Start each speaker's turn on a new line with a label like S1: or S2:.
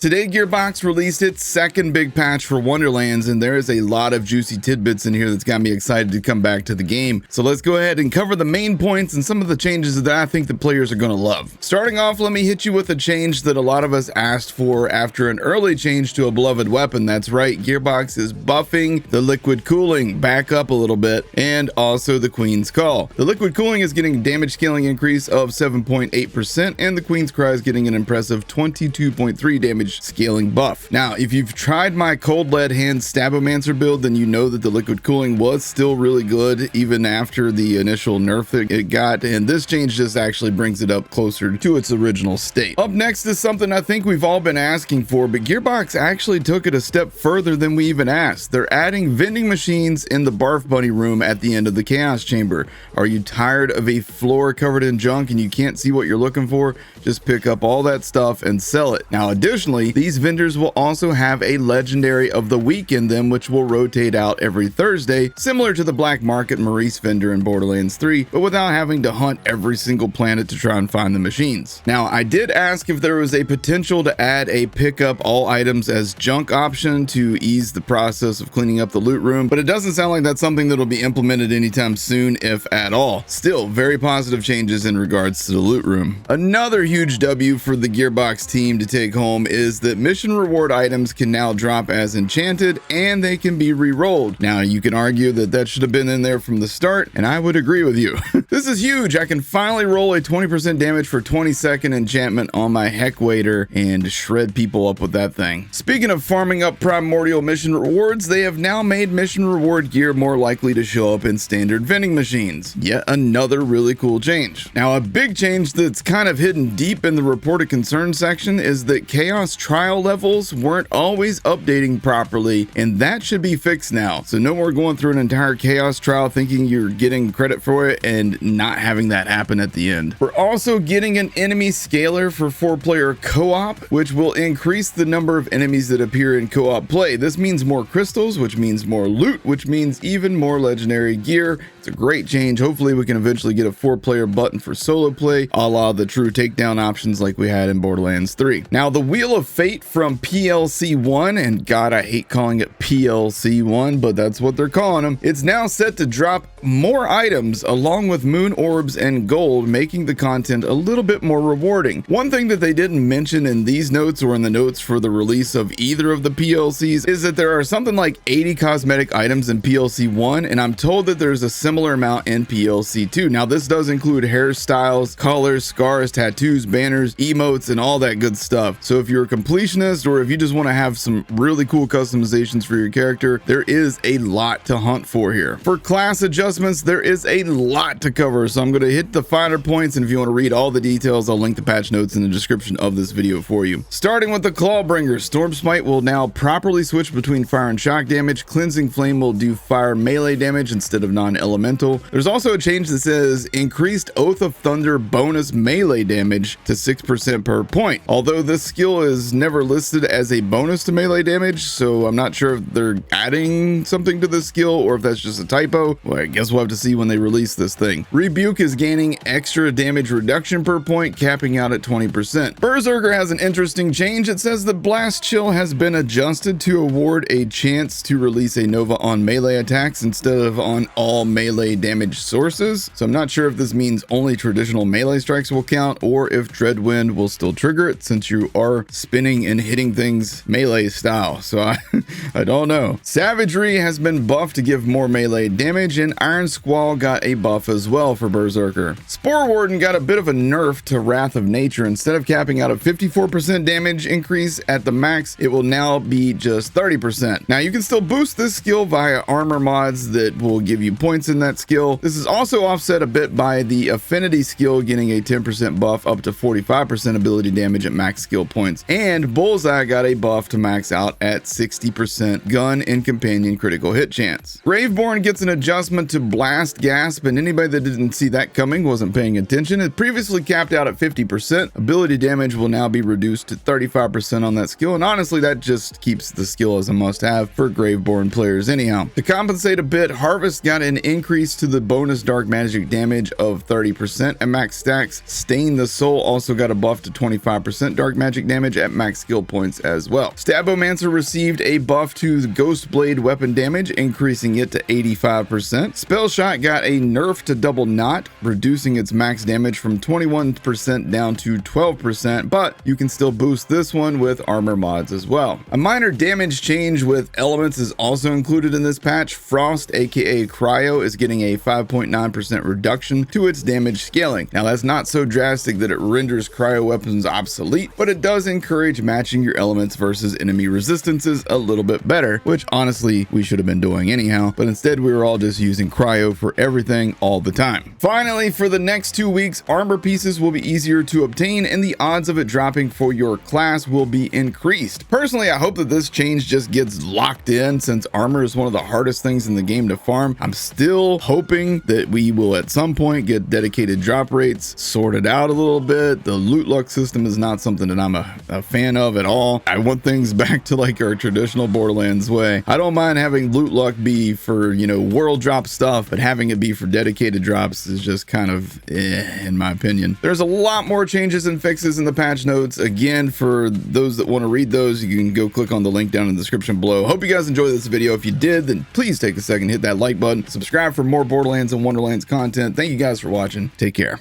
S1: Today, Gearbox released its second big patch for Wonderlands, and there is a lot of juicy tidbits in here that's got me excited to come back to the game. So let's go ahead and cover the main points and some of the changes that I think the players are going to love. Starting off, let me hit you with a change that a lot of us asked for after an early change to a beloved weapon. That's right, Gearbox is buffing the liquid cooling back up a little bit, and also the Queen's Call. The liquid cooling is getting a damage scaling increase of 7.8%, and the Queen's Cry is getting an impressive 22.3 damage scaling buff. Now, if you've tried my cold lead hand stabomancer build, then you know that the liquid cooling was still really good even after the initial nerf that it got, and this change just actually brings it up closer to its original state. Up next is something I think we've all been asking for, but Gearbox actually took it a step further than we even asked. They're adding vending machines in the Barf Bunny room at the end of the Chaos Chamber. Are you tired of a floor covered in junk and you can't see what you're looking for? Just pick up all that stuff and sell it. Now, additionally, these vendors will also have a legendary of the week in them, which will rotate out every Thursday, similar to the Black Market Maurice vendor in Borderlands 3, but without having to hunt every single planet to try and find the machines. Now, I did ask if there was a potential to add a pick up all items as junk option to ease the process of cleaning up the loot room, but it doesn't sound like that's something that will be implemented anytime soon, if at all. Still, very positive changes in regards to the loot room. Another huge W for the Gearbox team to take home is that mission reward items can now drop as enchanted and they can be re-rolled. Now, you can argue that that should have been in there from the start, and I would agree with you. This is huge. I can finally roll a 20% damage for 20-second enchantment on my Heck Waiter and shred people up with that thing. Speaking of farming up primordial mission rewards, they have now made mission reward gear more likely to show up in standard vending machines. Yet another really cool change. Now, a big change that's kind of hidden deep in the reported concern section is that Chaos trial levels weren't always updating properly, and that should be fixed now. So no more going through an entire Chaos trial thinking you're getting credit for it and not having that happen at the end. We're also getting an enemy scaler for 4-player co-op, which will increase the number of enemies that appear in co-op play. This means more crystals, which means more loot, which means even more legendary gear. It's a great change. Hopefully we can eventually get a 4-player button for solo play, a la the true takedown options like we had in Borderlands 3. Now, the Wheel of Fate from PLC 1, and God, I hate calling it PLC 1, but that's what they're calling them. It's now set to drop more items along with moon orbs and gold, making the content a little bit more rewarding. One thing that they didn't mention in these notes or in the notes for the release of either of the PLCs is that there are something like 80 cosmetic items in PLC 1, and I'm told that there's a similar amount in PLC 2. Now, this does include hairstyles, colors, scars, tattoos, banners, emotes, and all that good stuff. So if you're a completionist or if you just want to have some really cool customizations for your character, there is a lot to hunt for here. For class adjustments, there is a lot to cover, so I'm going to hit the finer points, and if you want to read all the details, I'll link the patch notes in the description of this video for you. Starting with the Clawbringer, Storm Smite will now properly switch between fire and shock damage. Cleansing Flame will do fire melee damage instead of non-elemental. There's also a change that says increased Oath of Thunder bonus melee damage to 6% per point. Although this skill is never listed as a bonus to melee damage, so I'm not sure if they're adding something to this skill or if that's just a typo. Well, I guess we'll have to see when they release this thing. Rebuke is gaining extra damage reduction per point, capping out at 20%. Berserker has an interesting change. It says the Blast Chill has been adjusted to award a chance to release a Nova on melee attacks instead of on all melee damage sources. So I'm not sure if this means only traditional melee strikes will count or if Dreadwind will still trigger it, since you are spinning and hitting things melee style. So I don't know. Savagery has been buffed to give more melee damage, and Iron Squall got a buff as well for Berserker. Spore Warden got a bit of a nerf to Wrath of Nature. Instead of capping out a 54% damage increase at the max, it will now be just 30%. Now, you can still boost this skill via armor mods that will give you points in that skill. This is also offset a bit by the Affinity skill getting a 10% buff up to 45% ability damage at max skill points, and Bullseye got a buff to max out at 60% gun and companion critical hit chance. Graveborn gets an adjustment to to Blast Gasp, and anybody that didn't see that coming wasn't paying attention. It previously capped out at 50%. Ability damage will now be reduced to 35% on that skill, and honestly that just keeps the skill as a must-have for Graveborn players anyhow. To compensate a bit, Harvest got an increase to the bonus dark magic damage of 30% at max stacks. Stain the Soul also got a buff to 25% dark magic damage at max skill points as well. Stabomancer received a buff to the Ghost Blade weapon damage, increasing it to 85%. Spell Shot got a nerf to double knot, reducing its max damage from 21% down to 12%, but you can still boost this one with armor mods as well. A minor damage change with elements is also included in this patch. Frost, aka Cryo, is getting a 5.9% reduction to its damage scaling. Now that's not so drastic that it renders cryo weapons obsolete, but it does encourage matching your elements versus enemy resistances a little bit better, which honestly we should have been doing anyhow, but instead we were all just using cryo for everything all the time. Finally, for the next 2 weeks, armor pieces will be easier to obtain and the odds of it dropping for your class will be increased. Personally, I hope that this change just gets locked in, since armor is one of the hardest things in the game to farm. I'm still hoping that we will at some point get dedicated drop rates sorted out a little bit. The loot luck system is not something that I'm a fan of at all. I want things back to like our traditional Borderlands way. I don't mind having loot luck be for, you know, world drop stuff, but having it be for dedicated drops is just kind of in my opinion. There's a lot more changes and fixes in the patch notes. Again, for those that want to read those, you can go click on the link down in the description below. Hope you guys enjoyed this video. If you did, then please take a second, hit that like button, subscribe for more Borderlands and Wonderlands content. Thank you guys for watching. Take care.